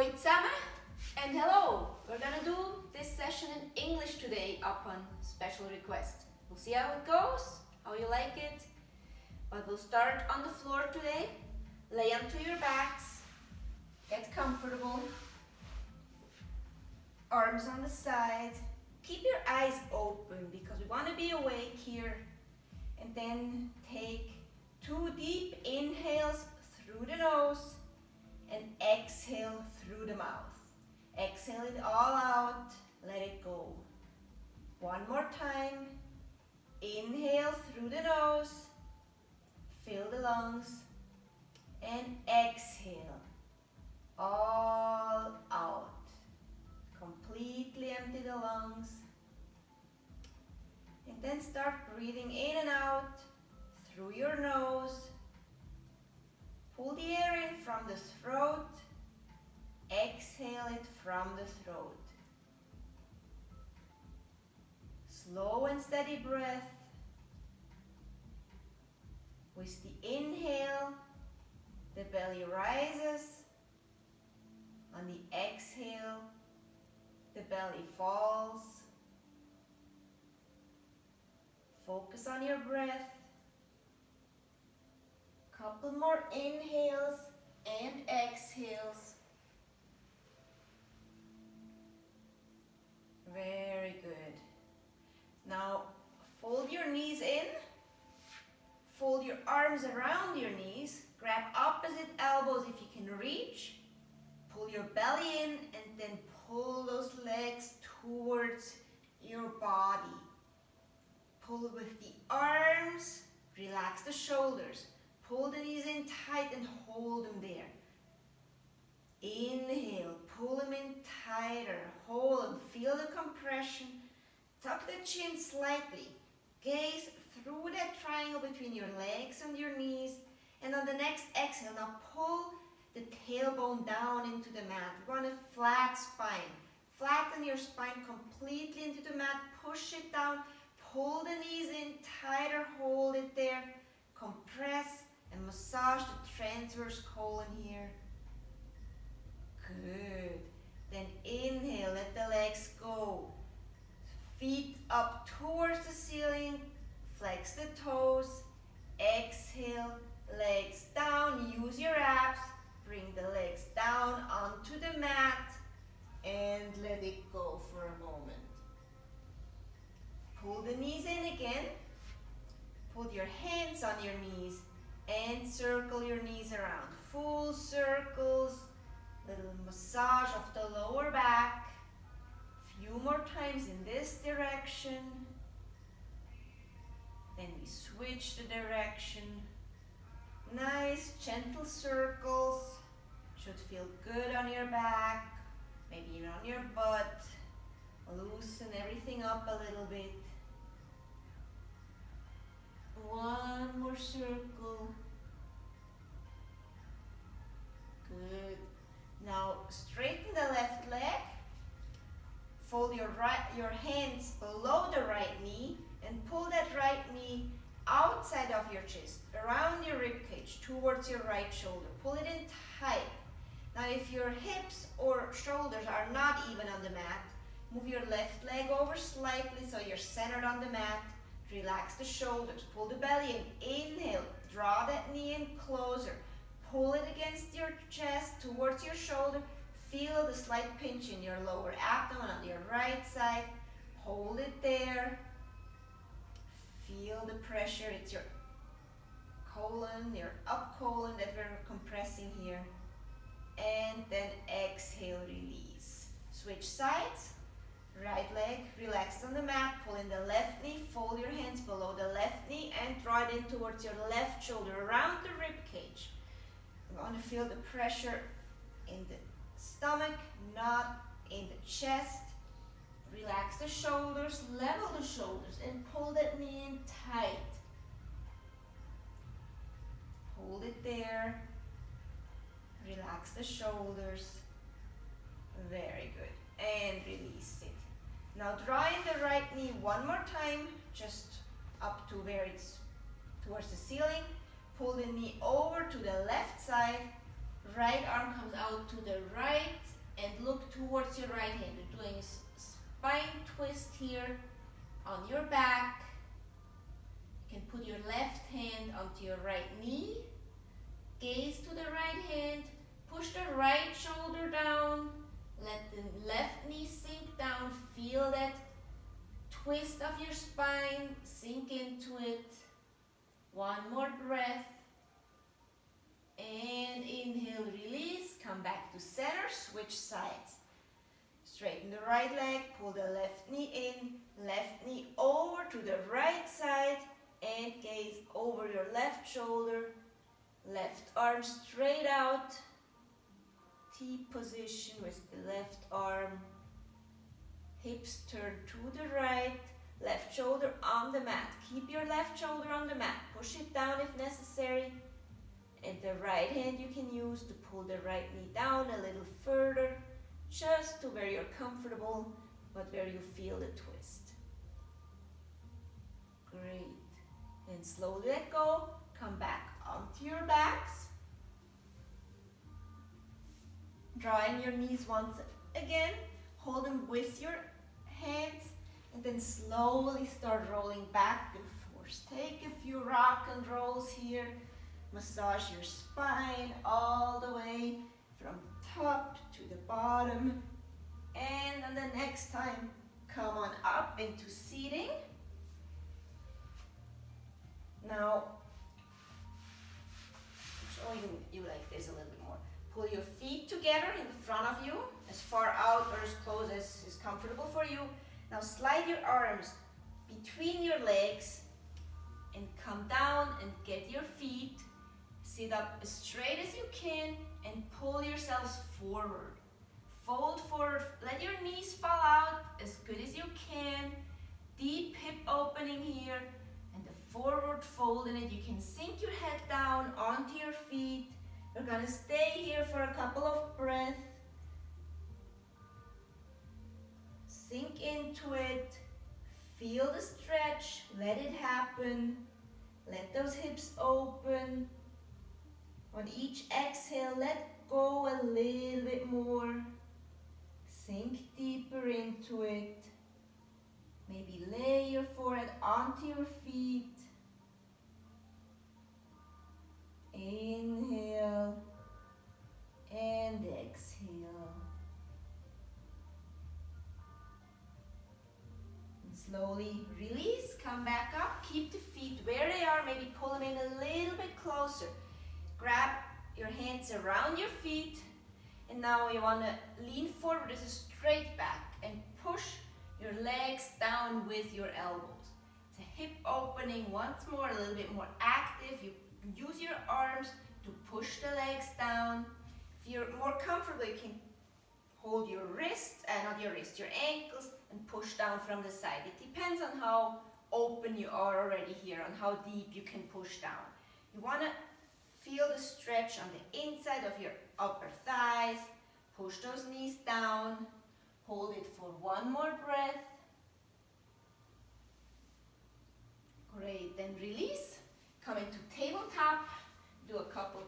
Hoi zusammen and hello! We're gonna do this session in English today upon special request. We'll see how it goes, how you like it, but we'll start on the floor today. Lay onto your backs, get comfortable, arms on the side. Keep your eyes open because we want to be awake here, and then take 2 deep inhales through the nose and exhale through the mouth. Exhale it all out, let it go. One more time. Inhale through the nose, fill the lungs, and exhale all out. Completely empty the lungs. And then start breathing in and out through your nose. Pull the air in from the throat. Exhale it from the throat. Slow and steady breath. With the inhale, the belly rises. On the exhale, the belly falls. Focus on your breath. Couple more inhales and exhales. Very good. Now fold your knees in. Fold your arms around your knees. Grab opposite elbows if you can reach. Pull your belly in and then pull those legs towards your body. Pull with the arms. Relax the shoulders. Pull the knees in tight and hold them there. Inhale, pull them in tighter, hold them, feel the compression. Tuck the chin slightly. Gaze through that triangle between your legs and your knees. And on the next exhale, now pull the tailbone down into the mat. We want a flat spine. Flatten your spine completely into the mat. Push it down. Pull the knees in tighter, hold it there. Compress and massage the transverse colon here. Good. Then inhale, let the legs go. Feet up towards the ceiling. Flex the toes. Exhale, legs down. Use your abs. Bring the legs down onto the mat and let it go for a moment. Pull the knees in again. Put your hands on your knees and circle your knees around. Full circles. Little massage of the lower back. Few more times in this direction. Then we switch the direction. Nice gentle circles. Should feel good on your back. Maybe even on your butt. Loosen everything up a little bit. One more circle. Good. Now straighten the left leg. Fold your hands below the right knee and pull that right knee outside of your chest, around your rib cage, towards your right shoulder. Pull it in tight. Now if your hips or shoulders are not even on the mat, move your left leg over slightly so you're centered on the mat. Relax the shoulders. Pull the belly in. Inhale. Draw that knee in closer. Pull it against your chest towards your shoulder. Feel the slight pinch in your lower abdomen on your right side. Hold it there. Feel the pressure. It's your colon, your up colon that we're compressing here. And then exhale, release. Switch sides. Right leg relaxed on the mat. Pull in the left knee. Fold your hands below the left knee and draw it in towards your left shoulder, around the rib cage. You want to feel the pressure in the stomach, not in the chest. Relax the shoulders, level the shoulders, and pull that knee in tight. Hold it there. Relax the shoulders. Very good. And release it. Now draw in the right knee one more time, just up to where it's towards the ceiling. Pull the knee over to the left side. Right arm comes out to the right and look towards your right hand. You're doing a spine twist here on your back. You can put your left hand onto your right knee. Gaze to the right hand. Push the right shoulder down. Let the left knee sink down. Feel that twist of your spine. Sink into it. One more breath. And inhale, release. Come back to center. Switch sides. Straighten the right leg. Pull the left knee in. Left knee over to the right side. And gaze over your left shoulder. Left arm straight out. T position with the left arm. Hips turn to the right. Left shoulder on the mat. Keep your left shoulder on the mat. Push it down if necessary. And the right hand you can use to pull the right knee down a little further. Just to where you're comfortable, but where you feel the twist. Great. And slowly let go. Come back onto your backs. Drawing your knees once again. Hold them with your hands. And then slowly start rolling back and forth. Take a few rock and rolls here. Massage your spine all the way from top to the bottom. And then the next time, come on up into seating. Now, I'm showing you like this a little bit more. Pull your feet together in front of you, as far out or as close as is comfortable for you. Now slide your arms between your legs and come down and get your feet. Sit up as straight as you can and pull yourselves forward. Fold forward, let your knees fall out as good as you can. Deep hip opening here. And the forward fold in it. You can sink your head down onto your feet. We're gonna stay here for a couple of breaths. Sink into it. Feel the stretch. Let it happen. Let those hips open. On each exhale, let go a little bit more. Sink deeper into it. Maybe lay your forehead onto your feet. Inhale and exhale. And slowly release, come back up. Keep the feet where they are, maybe pull them in a little bit closer. Grab your hands around your feet. And now you want to lean forward as a straight back and push your legs down with your elbows. It's a hip opening once more, a little bit more active. You use your arms to push the legs down. If you're more comfortable, you can hold your wrists, not your wrists, your ankles, and push down from the side. It depends on how open you are already here, on how deep you can push down. You want to feel the stretch on the inside of your upper thighs. Push those knees down. Hold it for one more breath. Great, then release. Come into tabletop. Do a couple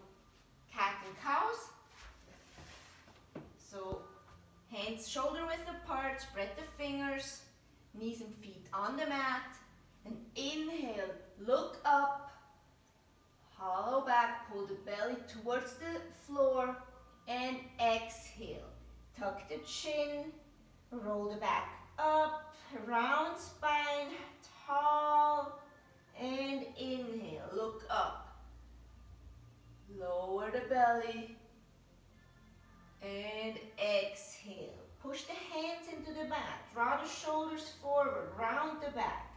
cat and cows. So hands shoulder width apart. Spread the fingers. Knees and feet on the mat. And inhale. Look up. Hollow back. Pull the belly towards the floor. And exhale. Tuck the chin. Roll the back up, round spine, tall, and inhale, look up. Lower the belly, and exhale. Push the hands into the mat, draw the shoulders forward, round the back.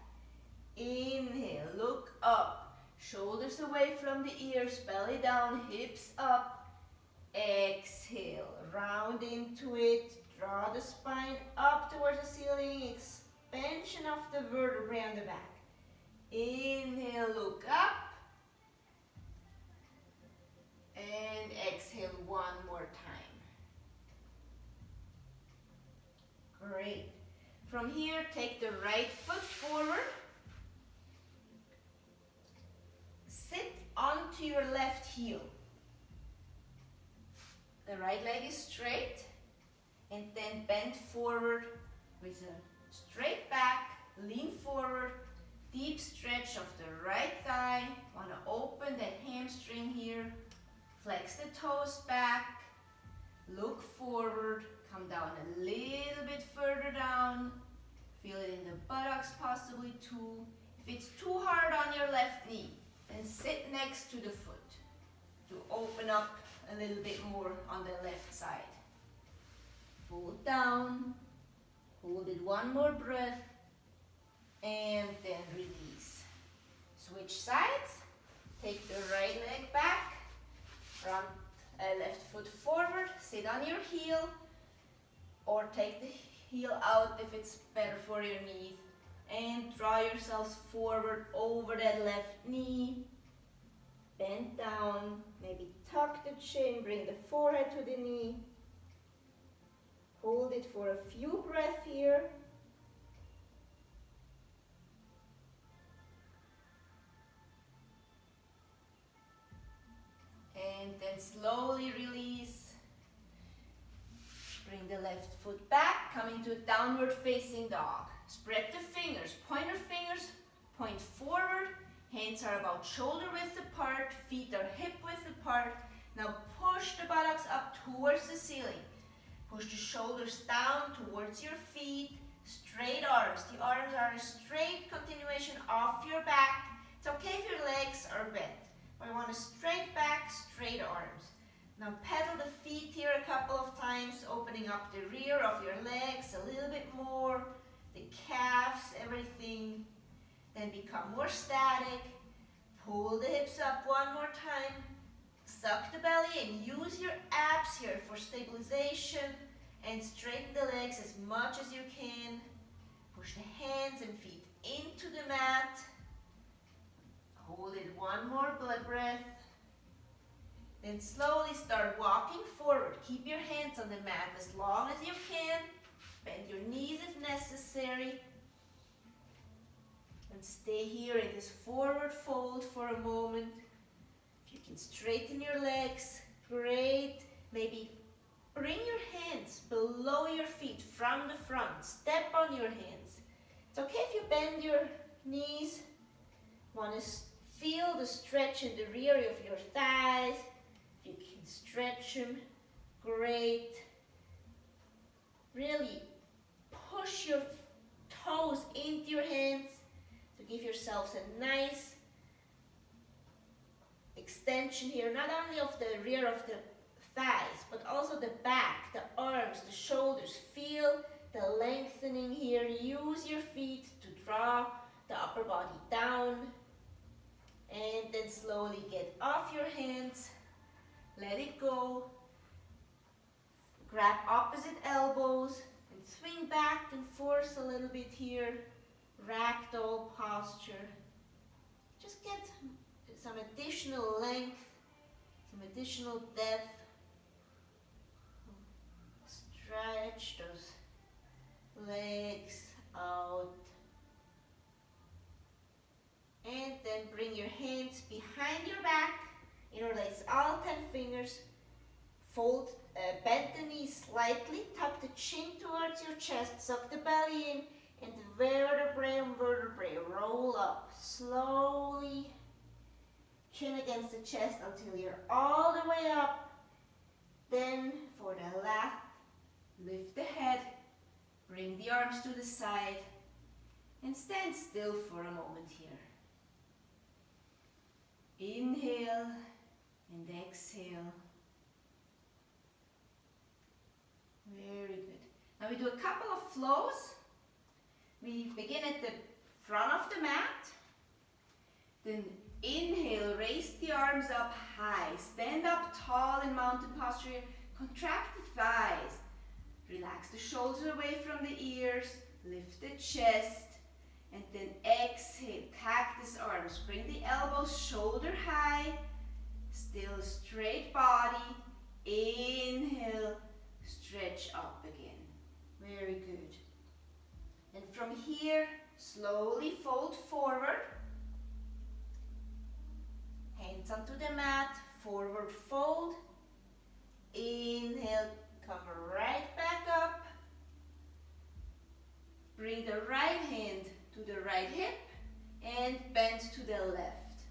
Inhale, look up, shoulders away from the ears, belly down, hips up. Exhale, round into it. Draw the spine up towards the ceiling, expansion of the vertebrae on the back. Inhale, look up. And exhale one more time. Great. From here, take the right foot forward. Sit onto your left heel. The right leg is straight. And then bend forward with a straight back, lean forward, deep stretch of the right thigh. Want to open that hamstring here. Flex the toes back, look forward, come down a little bit further down. Feel it in the buttocks possibly too. If it's too hard on your left knee, then sit next to the foot to open up a little bit more on the left side. Fold down, hold it one more breath, and then release. Switch sides, take the right leg back, left foot forward, sit on your heel, or take the heel out if it's better for your knees, and draw yourselves forward over that left knee. Bend down, maybe tuck the chin, bring the forehead to the knee. Hold it for a few breaths here. And then slowly release. Bring the left foot back, come into downward facing dog. Spread the fingers, pointer fingers, point forward. Hands are about shoulder width apart, feet are hip width apart. Now push the buttocks up towards the ceiling. Push the shoulders down towards your feet. Straight arms. The arms are a straight continuation off your back. It's okay if your legs are bent. But I want a straight back, straight arms. Now pedal the feet here a couple of times, opening up the rear of your legs a little bit more. The calves, everything. Then become more static. Pull the hips up one more time. Suck the belly and use your abs here for stabilization. And straighten the legs as much as you can. Push the hands and feet into the mat. Hold it one more breath. Then slowly start walking forward. Keep your hands on the mat as long as you can. Bend your knees if necessary. And stay here in this forward fold for a moment. If you can straighten your legs, great. Maybe bring your hands below your feet from the front. Step on your hands. It's okay if you bend your knees. Want to feel the stretch in the rear of your thighs. If you can stretch them, great. Really push your toes into your hands to give yourselves a nice extension here, not only of the rear of the thighs, but also the back, the arms, the shoulders. Feel the lengthening here. Use your feet to draw the upper body down. And then slowly get off your hands. Let it go. Grab opposite elbows and swing back and forth a little bit here. Ragdoll posture. Just get some additional length, some additional depth. Stretch those legs out. And then bring your hands behind your back. Interlace all 10 fingers. Fold, bend the knees slightly. Tuck the chin towards your chest. Suck the belly in. And vertebrae on vertebrae. Roll up slowly. Chin against the chest until you're all the way up. Then for the last, lift the head. Bring the arms to the side. And stand still for a moment here. Inhale and exhale. Very good. Now we do a couple of flows. We begin at the front of the mat. Then inhale, raise the arms up high. Stand up tall in mountain posture. Contract the thighs. Relax the shoulders away from the ears. Lift the chest. And then exhale, cactus arms. Bring the elbows shoulder high. Still straight body. Inhale, stretch up again. Very good. And from here, slowly fold forward. Hands onto the mat, forward fold. Inhale, come right back up. Bring the right hand to the right hip and bend to the left.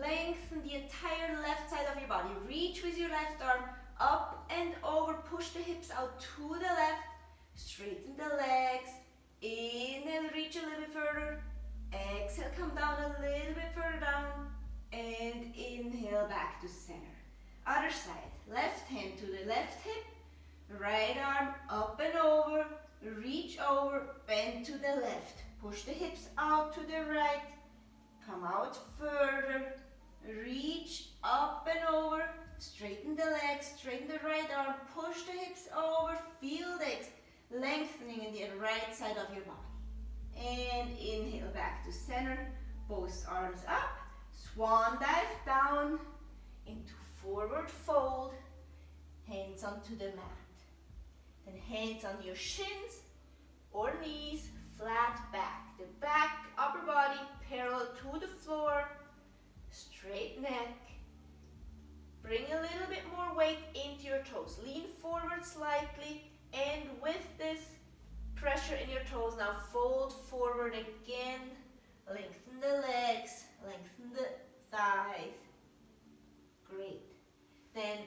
Lengthen the entire left side of your body. Reach with your left arm up and over. Push the hips out to the left. Straighten the legs. Inhale, reach a little bit further. Exhale, come down a little bit further down. And inhale, back to center. Other side. Left hand to the left hip. Right arm up and over. Reach over. Bend to the left. Push the hips out to the right. Come out further. Reach up and over. Straighten the legs. Straighten the right arm. Push the hips over. Feel the lengthening in the right side of your body. And inhale back to center. Both arms up. Swan dive down into forward fold. Hands onto the mat. Then hands on your shins or knees. Flat back. The back, upper body parallel to the floor. Straight neck. Bring a little bit more weight into your toes. Lean forward slightly. And with this pressure in your toes, now fold forward again. Lengthen the legs. Lengthen the thighs. Great. Then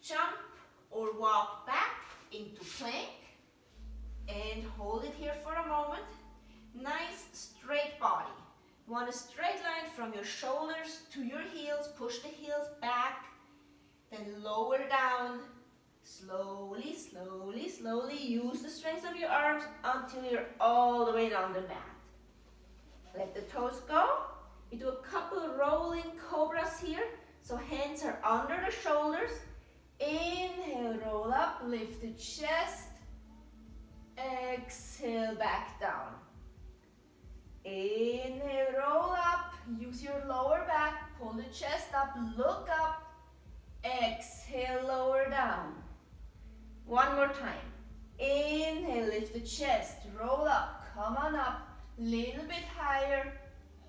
jump or walk back into plank. And hold it here for a moment. Nice straight body. You want a straight line from your shoulders to your heels. Push the heels back. Then lower down. Slowly, slowly, slowly. Use the strength of your arms until you're all the way down the mat. Let the toes go. We do a couple rolling cobras here. So hands are under the shoulders. Inhale, roll up, lift the chest. Exhale, back down. Inhale, roll up. Use your lower back. Pull the chest up, look up. Exhale, lower down. One more time. Inhale, lift the chest. Roll up, come on up. Little bit higher.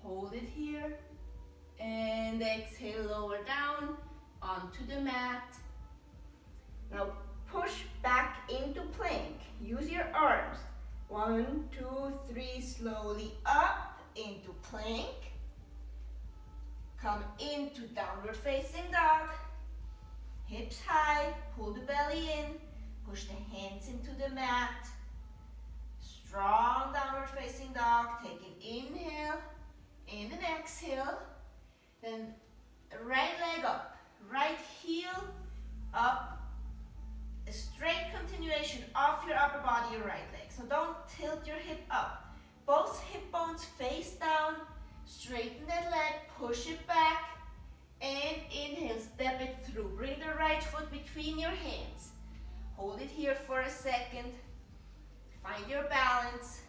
Hold it here. And exhale, lower down onto the mat. Now push back into plank. Use your arms. 1, 2, 3, slowly up into plank. Come into downward facing dog. Hips high, pull the belly in. Push the hands into the mat. Strong downward facing dog. Take an inhale and an exhale. Then right leg up, right heel up. A straight continuation of your upper body, your right leg. So don't tilt your hip up. Both hip bones face down. Straighten that leg, push it back. And inhale, step it through. Bring the right foot between your hands. Hold it here for a second. Find your balance.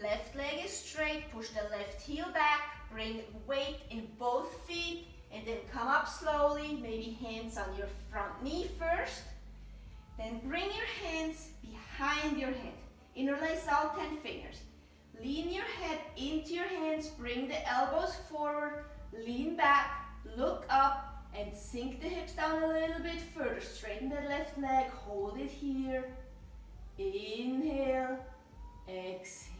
Left leg is straight. Push the left heel back. Bring weight in both feet. And then come up slowly. Maybe hands on your front knee first. Then bring your hands behind your head. Interlace all 10 fingers. Lean your head into your hands. Bring the elbows forward. Lean back. Look up. And sink the hips down a little bit further. Straighten the left leg. Hold it here. Inhale. Exhale.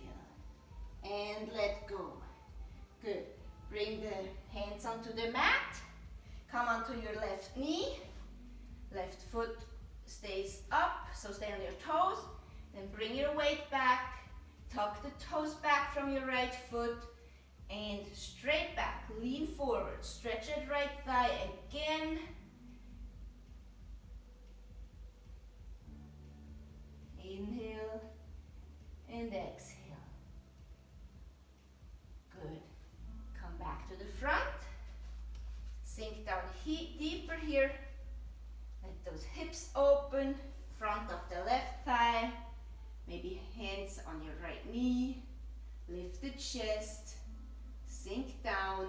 And let go. Good. Bring the hands onto the mat. Come onto your left knee. Left foot stays up, so stay on your toes. Then bring your weight back. Tuck the toes back from your right foot. And straight back. Lean forward. Stretch that right thigh again. Inhale and exhale. Good. Come back to the front. Sink down deeper here. Let those hips open. Front of the left thigh. Maybe hands on your right knee. Lift the chest. Sink down.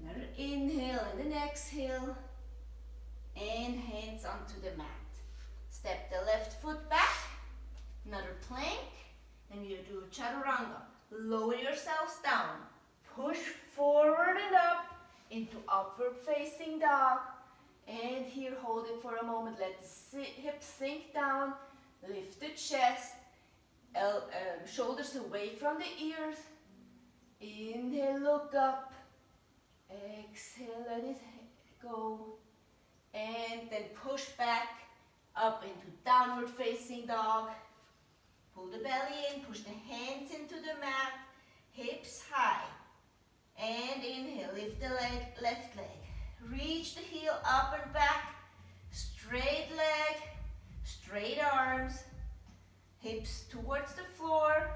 Another inhale and an exhale. And hands onto the mat. Step the left foot back. Another plank. Then you do a chaturanga. Lower yourselves down. Push forward and up into upward facing dog. And here hold it for a moment. Let the hips sink down. Lift the chest. Shoulders away from the ears. Inhale, look up. Exhale, let it go. And then push back up into downward facing dog. Pull the belly in, push the hands into the mat, hips high. And inhale, lift the left leg. Reach the heel up and back. Straight leg, straight arms. Hips towards the floor.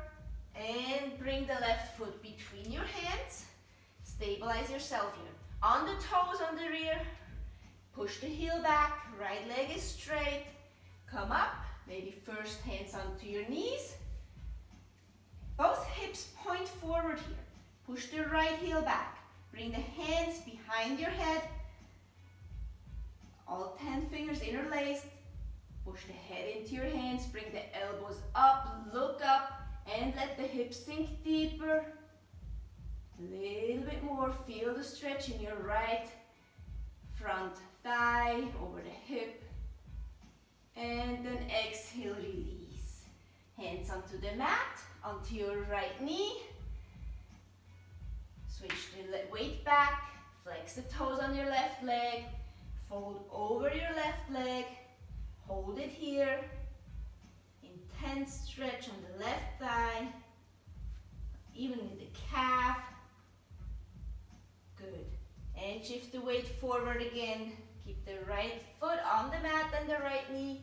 And bring the left foot between your hands. Stabilize yourself here. On the toes, on the rear. Push the heel back. Right leg is straight. Come up. Maybe first hands onto your knees. Both hips point forward here. Push the right heel back. Bring the hands behind your head. All 10 fingers interlaced. Push the head into your hands. Bring the elbows up. Look up. And let the hips sink deeper. A little bit more. Feel the stretch in your right front thigh over the hip. And then exhale, release. Hands onto the mat, onto your right knee. Switch the weight back. Flex the toes on your left leg. Fold over your left leg. Hold it here. Intense stretch on the left thigh. Even in the calf. Good. And shift the weight forward again. Keep the right foot on the mat and the right knee.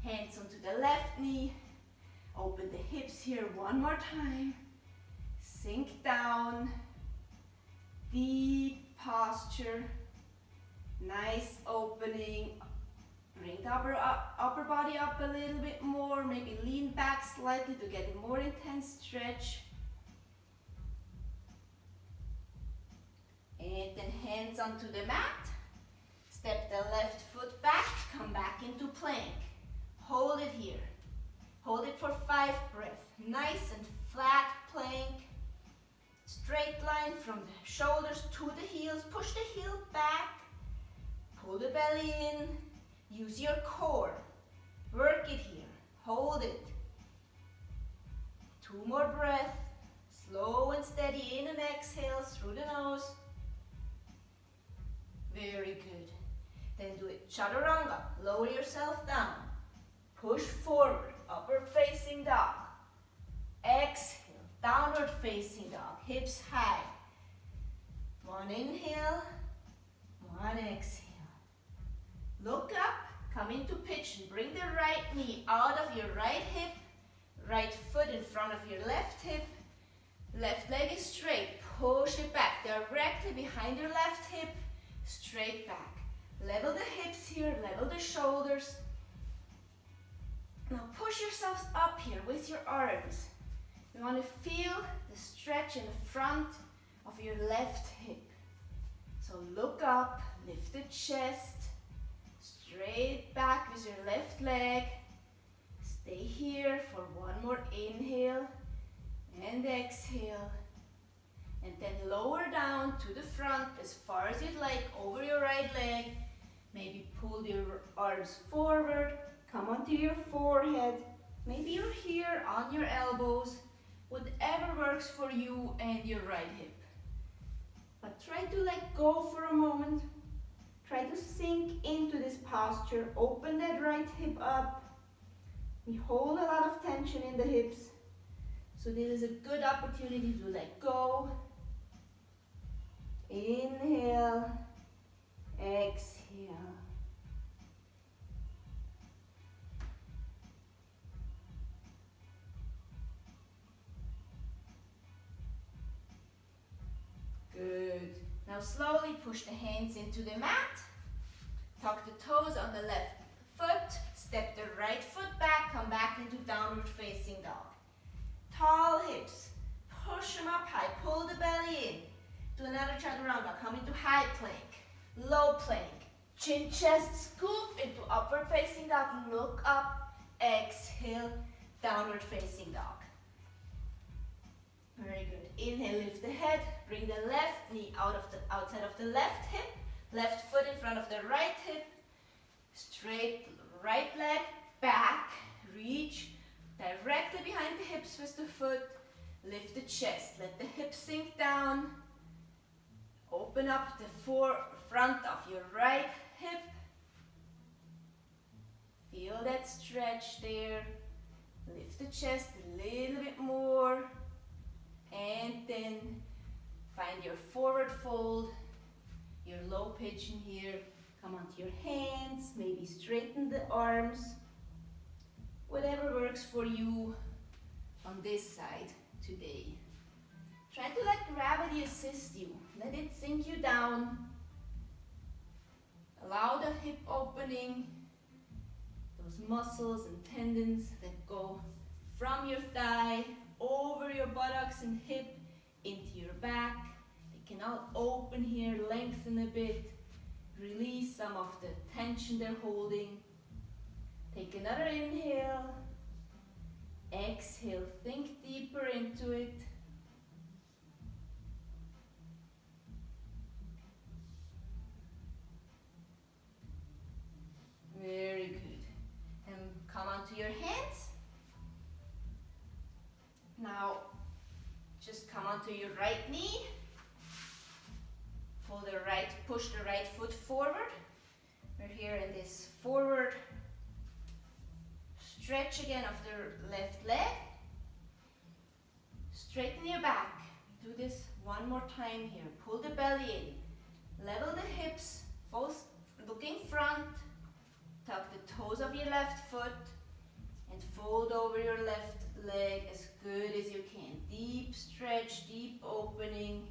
Hands onto the left knee. Open the hips here one more time. Sink down. Deep posture. Nice opening. Bring the upper body up a little bit more. Maybe lean back slightly to get a more intense stretch. And then hands onto the mat. Step the left foot back. Come back into plank. Hold it here. Hold it for 5 breaths. Nice and flat plank. Straight line from the shoulders to the heels. Push the heel back. Pull the belly in. Use your core. Work it here. Hold it. 2 more breaths. Slow and steady in and exhale through the nose. Very good. Then do it chaturanga. Lower yourself down. Push forward. Upward facing dog. Exhale. Downward facing dog. Hips high. 1 inhale. 1 exhale. Look up. Come into pigeon. Bring the right knee out of your right hip. Right foot in front of your left hip. Left leg is straight. Push it back directly behind your left hip. Straight back. Level the hips here. Level the shoulders. Now push yourselves up here with your arms. You want to feel the stretch in the front of your left hip. So look up. Lift the chest. Straight back with your left leg. Stay here for 1 more inhale and exhale. And then lower down to the front as far as you'd like over your right leg. Maybe pull your arms forward. Come onto your forehead. Maybe you're here on your elbows. Whatever works for you and your right hip. But try to let go for a moment. Try to sink into this posture. Open that right hip up. We hold a lot of tension in the hips. So this is a good opportunity to let go. Inhale. Exhale. Good. Now slowly push the hands into the mat. Tuck the toes on the left foot. Step the right foot back. Come back into downward facing dog. Tall hips. Push them up high. Pull the belly in. Do another chaturanga. Come into high plank. Low plank. Chin, chest, scoop into upward facing dog. Look up. Exhale. Downward facing dog. Very good. Inhale, lift the head. Bring the left knee outside of the left hip. Left foot in front of the right hip. Straight right leg back. Reach. directly behind the hips with the foot. Lift the chest, let the hips sink down. Open up the front of your right hip. Feel that stretch there. Lift the chest a little bit more. And then find your forward fold, your low pigeon here. Come onto your hands, maybe straighten the arms. Whatever works for you on this side today. Try to let gravity assist you. Let it sink you down. Allow the hip opening, those muscles and tendons that go from your thigh, over your buttocks and hip, into your back. They can all open here, lengthen a bit, release some of the tension they're holding. Take another inhale, exhale, think deeper into it. Very good. And come onto your hands. Now, just come onto your right knee. Push the right foot forward. We're here in this forward stretch again of the left leg. Straighten your back. Do this one more time here. Pull the belly in. Level the hips, both looking front. Tuck the toes of your left foot and fold over your left leg as good as you can. Deep stretch, deep opening.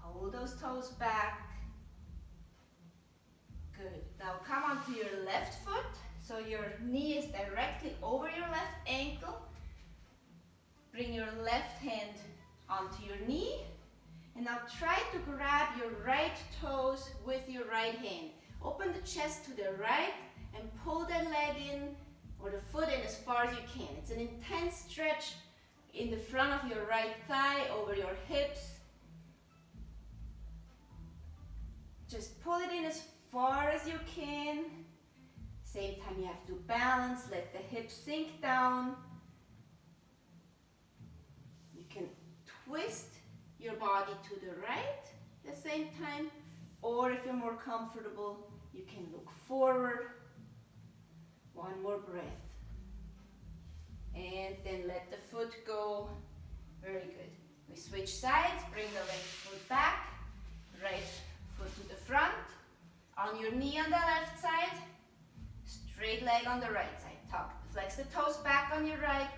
Hold those toes back. Good. Now come onto your left foot. So your knee is directly over your left ankle. Bring your left hand onto your knee. And now try to grab your right toes with your right hand. Open the chest to the right and pull the leg in or the foot in as far as you can. It's an intense stretch in the front of your right thigh, over your hips. Just pull it in as far as you can. Same time you have to balance, let the hips sink down. You can twist your body to the right at the same time, or if you're more comfortable, you can look forward. One more breath. And then let the foot go. Very good. We switch sides, bring the left foot back, right foot to the front. On your knee on the left side, straight leg on the right side. Flex the toes back on your right,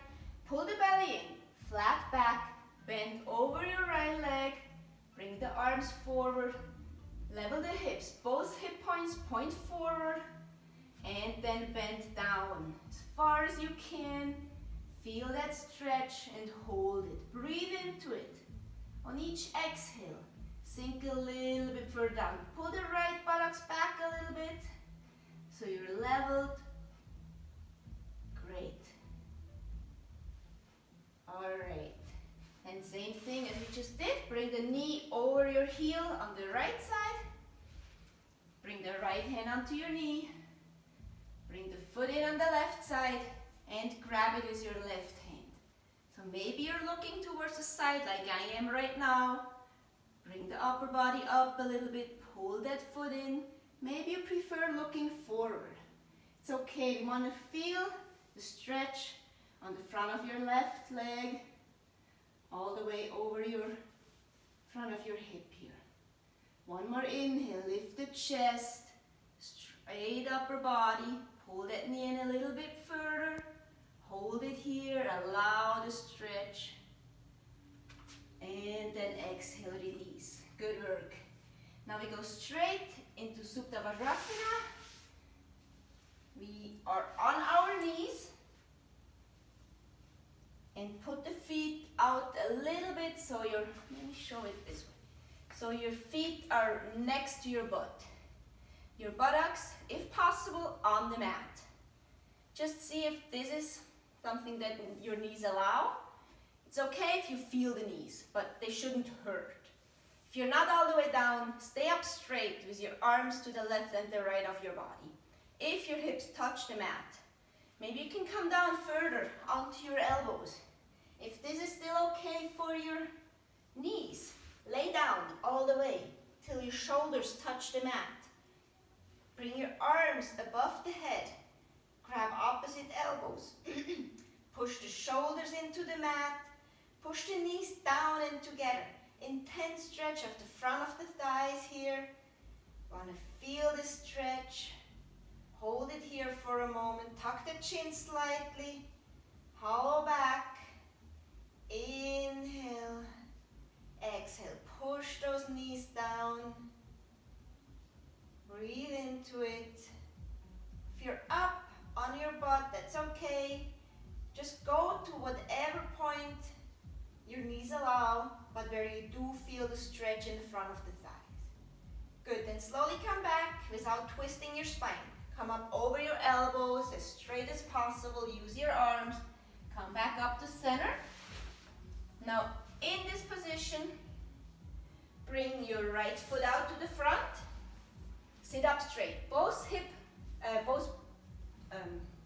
pull the belly in, flat back, bend over your right leg, bring the arms forward, level the hips, both hip points point forward, and then bend down as far as you can. Feel that stretch and hold it. Breathe into it. On each exhale, sink a little bit further down. Pull the right buttocks back a little bit so you're leveled. Great. Alright. And same thing as we just did. Bring the knee over your heel on the right side. Bring the right hand onto your knee. Bring the foot in on the left side and grab it with your left hand. So maybe you're looking towards the side like I am right now. Bring the upper body up a little bit, pull that foot in. Maybe you prefer looking forward. It's okay, you want to feel the stretch on the front of your left leg, all the way over your front of your hip here. One more inhale, lift the chest, straight upper body, pull that knee in a little bit further, hold it here, allow the stretch, and then exhale, release. Good work. Now we go straight into Supta Vajrasana. We are on our knees and put the feet out a little bit so let me show it this way. So your feet are next to your butt. Your buttocks, if possible, on the mat. Just see if this is something that your knees allow. It's okay if you feel the knees, but they shouldn't hurt. If you're not all the way down, stay up straight with your arms to the left and the right of your body. If your hips touch the mat, Maybe you can come down further onto your elbows. If this is still okay for your knees, lay down all the way till your shoulders touch the mat. Bring your arms above the head. Grab opposite elbows. Push the shoulders into the mat. Push the knees down and together. Intense stretch of the front of the thighs here. Want to feel the stretch. Hold it here for a moment. Tuck the chin slightly. Hollow back. Inhale. Exhale. Push those knees down. Breathe into it. If you're up on your butt, that's okay. Just go to whatever point your knees allow, but where you do feel the stretch in the front of the thighs. Good, then slowly come back without twisting your spine. Come up over your elbows as straight as possible. Use your arms. Come back up to center. Now, in this position, bring your right foot out to the front. Sit up straight. Both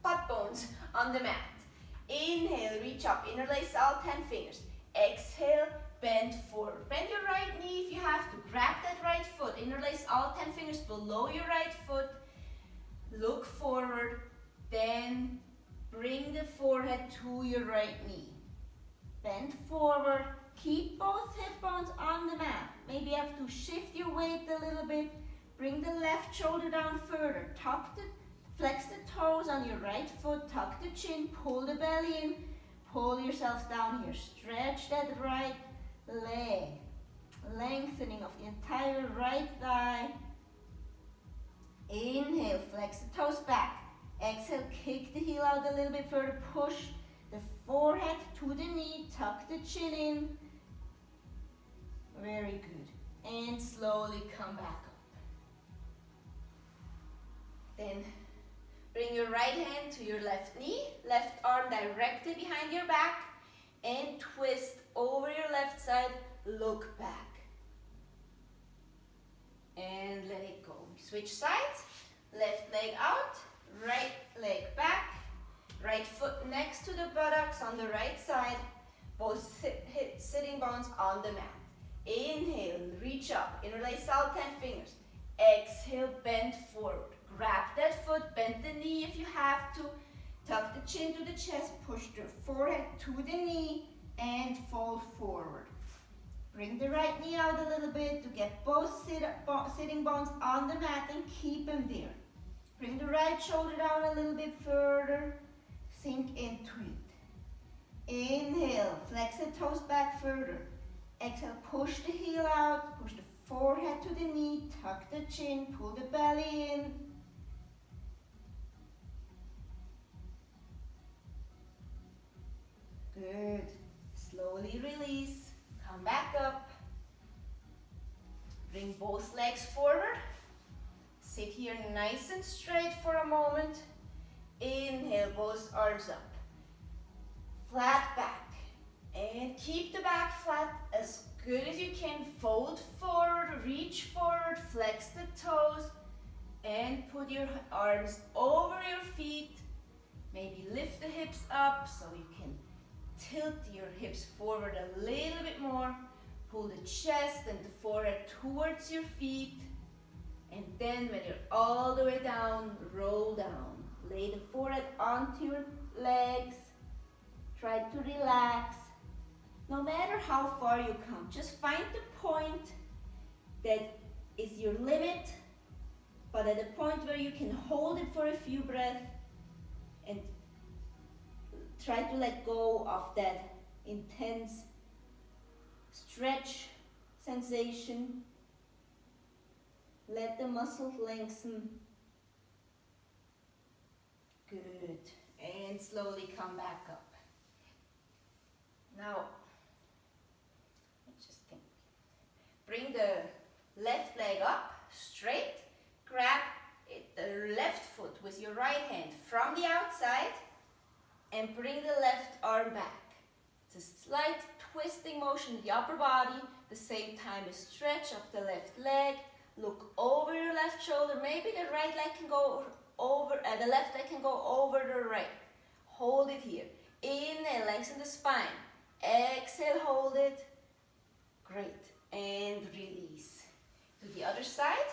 butt bones on the mat. Inhale, reach up. Interlace all 10 fingers. Exhale, bend forward. Bend your right knee if you have to. Grab that right foot. Interlace all 10 fingers below your right foot. Look forward. Then bring the forehead to your right knee. Bend forward. Keep both hip bones on the mat. Maybe you have to shift your weight a little bit. Bring the left shoulder down further. Flex the toes on your right foot. Tuck the chin. Pull the belly in. Pull yourselves down here. Stretch that right leg. Lengthening of the entire right thigh. Inhale. Flex the toes back. Exhale. Kick the heel out a little bit further. Push the forehead to the knee. Tuck the chin in. Very good. And slowly come back up. Then bring your right hand to your left knee, left arm directly behind your back, and twist over your left side, look back. And let it go. Switch sides, left leg out, right leg back, right foot next to the buttocks on the right side, both sitting bones on the mat. Inhale, reach up, interlace all 10 fingers. Exhale, bend forward. Grab that foot, bend the knee if you have to. Tuck the chin to the chest, push the forehead to the knee, and fold forward. Bring the right knee out a little bit to get both sitting bones on the mat and keep them there. Bring the right shoulder down a little bit further. Sink into it. Inhale, flex the toes back further. Exhale, push the heel out, push the forehead to the knee, tuck the chin, pull the belly in. Good. Slowly release. Come back up. Bring both legs forward. Sit here nice and straight for a moment. Inhale, both arms up. Flat back. And keep the back flat as good as you can. Fold forward, reach forward, flex the toes, and put your arms over your feet. Maybe lift the hips up so you can tilt your hips forward a little bit more. Pull the chest and the forehead towards your feet. And then when you're all the way down, roll down. Lay the forehead onto your legs. Try to relax. No matter how far you come, just find the point that is your limit, but at a point where you can hold it for a few breaths and try to let go of that intense stretch sensation. Let the muscles lengthen. Good. And slowly come back up. Now, just think. Bring the left leg up, straight. Grab the left foot with your right hand from the outside and bring the left arm back. It's a slight twisting motion in the upper body, the same time a stretch of the left leg. Look over your left shoulder. Maybe the right leg can go over, the left leg can go over the right. Hold it here. Inhale, lengthen the spine. Exhale, hold it. Great. And release. To the other side.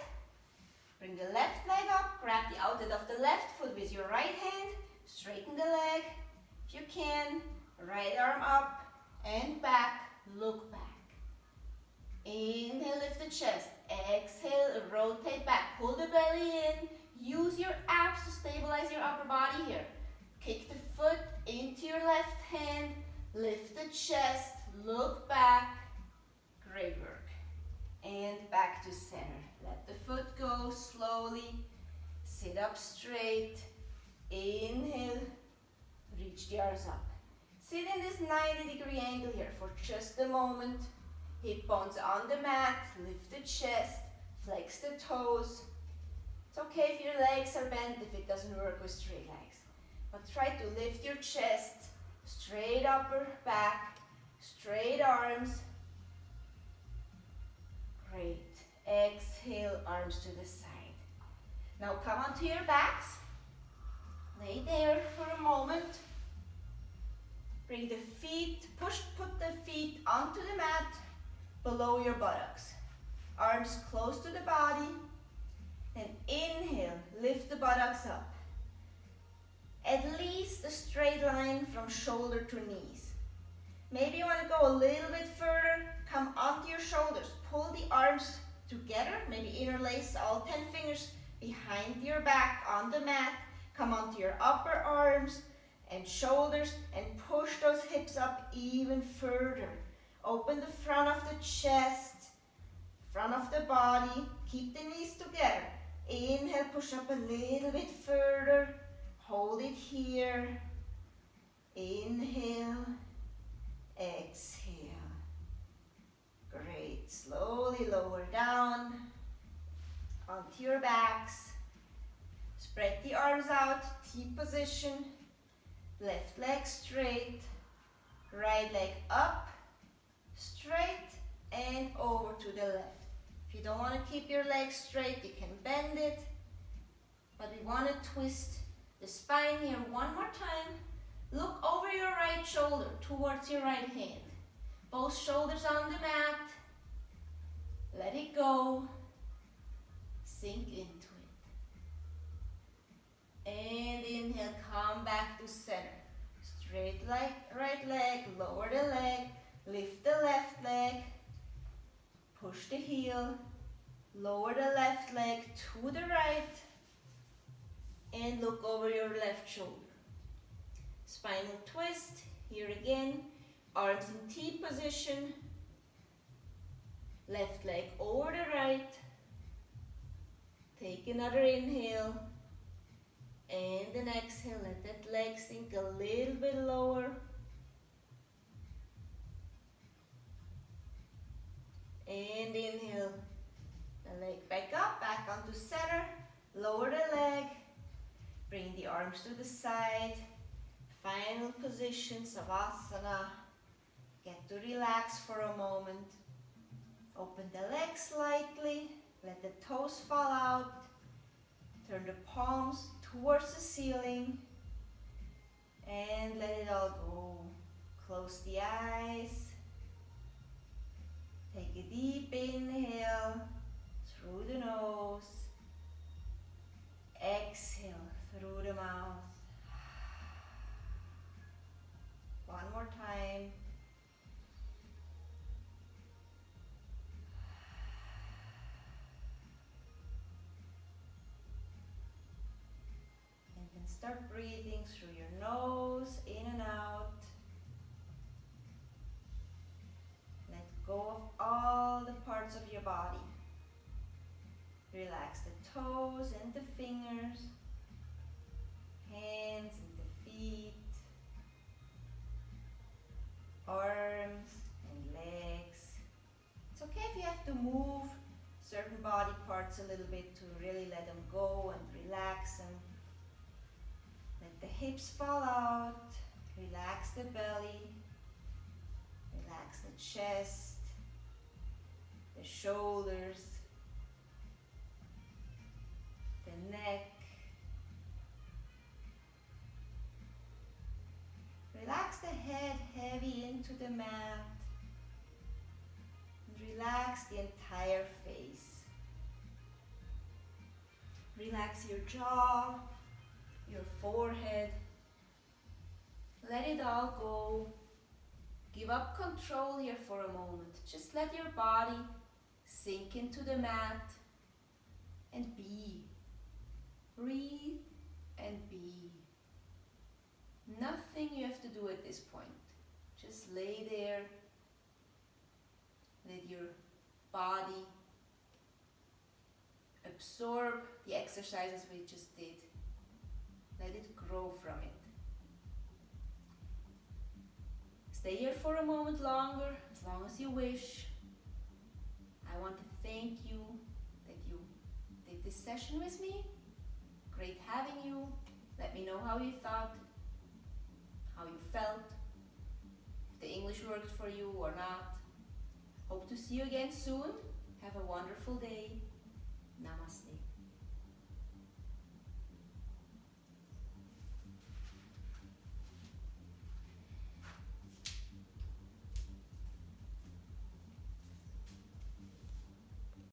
Bring the left leg up. Grab the outlet of the left foot with your right hand. Straighten the leg. If you can. Right arm up and back. Look back. Inhale, lift the chest. Exhale, rotate back. Pull the belly in. Use your abs to stabilize your upper body here. Kick the foot into your left hand. Lift the chest. Look back. Great work. And back to center. Let the foot go slowly. Sit up straight. Inhale. Reach the arms up. Sit in this 90-degree angle here for just a moment. Hip bones on the mat. Lift the chest. Flex the toes. It's okay if your legs are bent if it doesn't work with straight legs. But try to lift your chest. Straight upper back. Straight arms. Great. Exhale, arms to the side. Now come onto your backs. Lay there for a moment. Bring the feet, put the feet onto the mat below your buttocks. Arms close to the body. And inhale, lift the buttocks up. At least a straight line from shoulder to knees. Maybe you want to go a little bit further. Come onto your shoulders. Pull the arms together. Maybe interlace all 10 fingers behind your back on the mat. Come onto your upper arms and shoulders and push those hips up even further. Open the front of the chest, front of the body. Keep the knees together. Inhale, push up a little bit further. Hold it here. Inhale, exhale. Great. Slowly lower down onto your backs. Spread the arms out, T position. Left leg straight. Right leg up, straight, and over to the left. If you don't want to keep your legs straight, you can bend it. But we want to twist the spine here one more time. Look over your right shoulder towards your right hand. Both shoulders on the mat. Let it go. Sink into it. And inhale, come back to center. Straight leg, right leg, lower the leg, lift the left leg, push the heel, lower the left leg to the right, and look over your left shoulder. Spinal twist, here again, arms in T position, left leg over the right, take another inhale, and an exhale, let that leg sink a little bit lower. And inhale, the leg back up, back onto center, lower the leg, bring the arms to the side, final position, Savasana. Get to relax for a moment. Open the legs slightly, let the toes fall out, turn the palms towards the ceiling, and let it all go. Close the eyes. Take a deep inhale through the nose. Exhale through the mouth. One more time. And then start breathing through your nose, in and out. Let go of all the parts of your body. Relax the toes and the fingers, hands and the feet, arms and legs. It's okay if you have to move certain body parts a little bit to really let them go and relax them. Let the hips fall out, relax the belly, relax the chest, the shoulders, the neck, heavy into the mat. And relax the entire face. Relax your jaw, your forehead. Let it all go. Give up control here for a moment. Just let your body sink into the mat and be. Breathe and be. Nothing you have to do at this point. Just lay there. Let your body absorb the exercises we just did. Let it grow from it. Stay here for a moment longer, as long as you wish. I want to thank you that you did this session with me. Great having you. Let me know how you thought, how you felt, if the English worked for you or not. Hope to see you again soon. Have a wonderful day. Namaste.